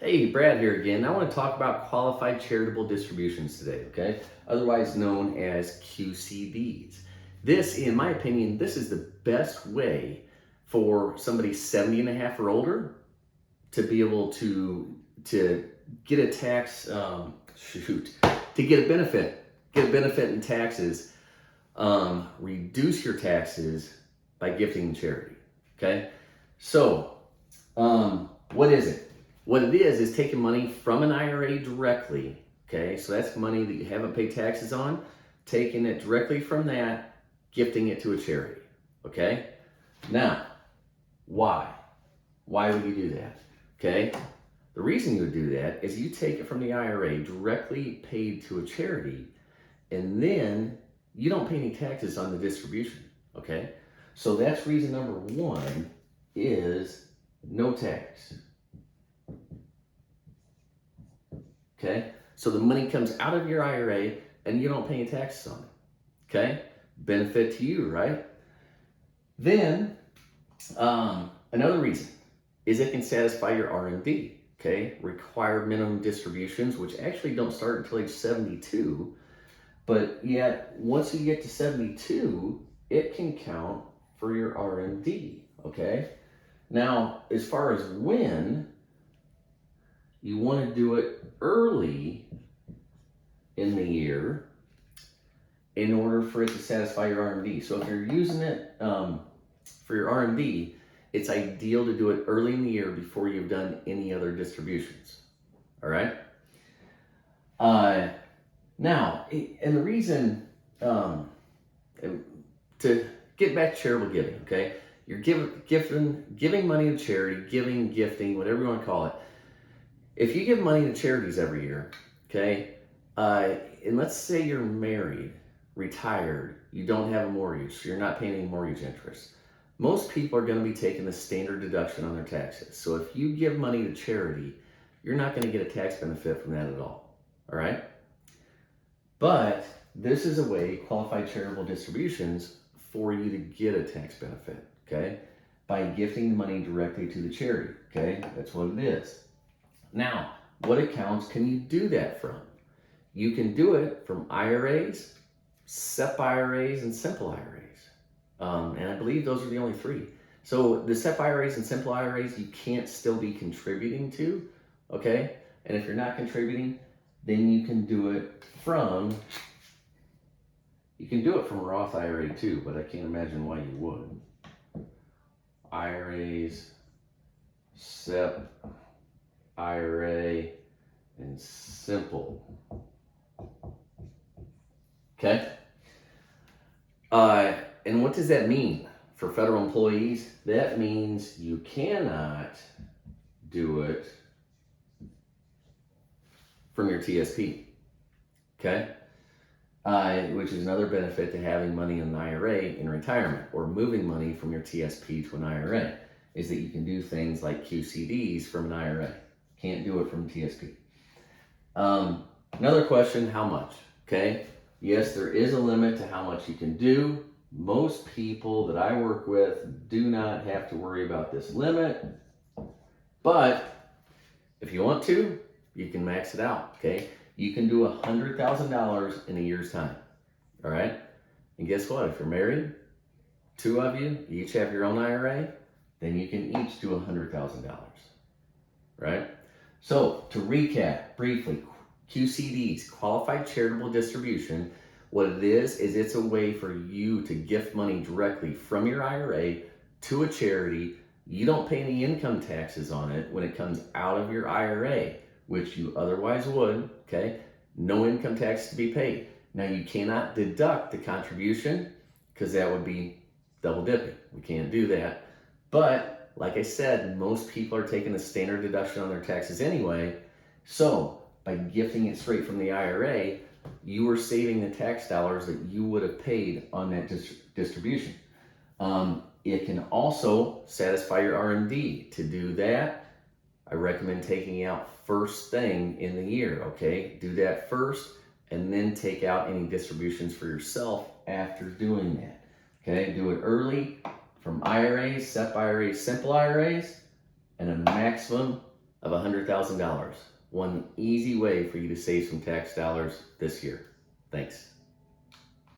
Hey, Brad here again. I want to talk about Qualified Charitable Distributions today, okay? Otherwise known as QCDs. This, in my opinion, this is the best way for somebody 70 and a half or older to be able to get a tax, to get a benefit in taxes, reduce your taxes by gifting to charity, okay? So, what is it? What it is taking money from an IRA directly, okay? So that's money that you haven't paid taxes on, taking it directly from that, gifting it to a charity, okay? Now, why? Why would you do that, okay? The reason you would do that is you take it from the IRA directly paid to a charity, and then you don't pay any taxes on the distribution, okay? So that's reason number one is no tax. Okay, so the money comes out of your IRA and you don't pay any taxes on it. Okay, benefit to you, right? Then another reason is it can satisfy your R&D. Okay, required minimum distributions, which actually don't start until age 72, but yet once you get to 72, it can count for your R&D. Okay, now as far as when you want to do it early in the year in order for it to satisfy your R&D. So if you're using it for your R&D, it's ideal to do it early in the year before you've done any other distributions. All right. Now, and the reason to get back to charitable giving, okay? You're giving money to charity, gifting, whatever you want to call it. If you give money to charities every year, okay, and let's say you're married, retired, you don't have a mortgage, so you're not paying any mortgage interest. Most people are going to be taking the standard deduction on their taxes. So if you give money to charity, you're not going to get a tax benefit from that at all right? But this is a way, qualified charitable distributions, for you to get a tax benefit, okay, by gifting money directly to the charity, okay? That's what it is. Now, what accounts can you do that from? You can do it from IRAs, SEP IRAs, and simple IRAs. And I believe those are the only three. So the SEP IRAs and simple IRAs, you can't still be contributing to, okay? And if you're not contributing, then you can do it from Roth IRA too, but I can't imagine why you would. IRAs, SEP, IRA, and simple. Okay? And what does that mean for federal employees? That means you cannot do it from your TSP. Okay? Which is another benefit to having money in an IRA in retirement, or moving money from your TSP to an IRA, is that you can do things like QCDs from an IRA. Can't do it from TSP. Another question, how much? Okay, yes, there is a limit to how much you can do. Most people that I work with do not have to worry about this limit, but if you want to, you can max it out, okay? You can do $100,000 in a year's time, all right? And guess what? If you're married, two of you each have your own IRA, then you can each do $100,000, right? So to recap briefly, QCDs, Qualified Charitable Distribution, what it is it's a way for you to gift money directly from your IRA to a charity. You don't pay any income taxes on it when it comes out of your IRA, which you otherwise would, okay? No income tax to be paid. Now you cannot deduct the contribution because that would be double dipping. We can't do that. But like I said, most people are taking the standard deduction on their taxes anyway. So by gifting it straight from the IRA, you are saving the tax dollars that you would have paid on that distribution. It can also satisfy your R&D. To do that, I recommend taking out first thing in the year, okay? Do that first, and then take out any distributions for yourself after doing that, okay? Do it early from IRAs, SEP IRAs, simple IRAs, and a maximum of $100,000. One easy way for you to save some tax dollars this year. Thanks.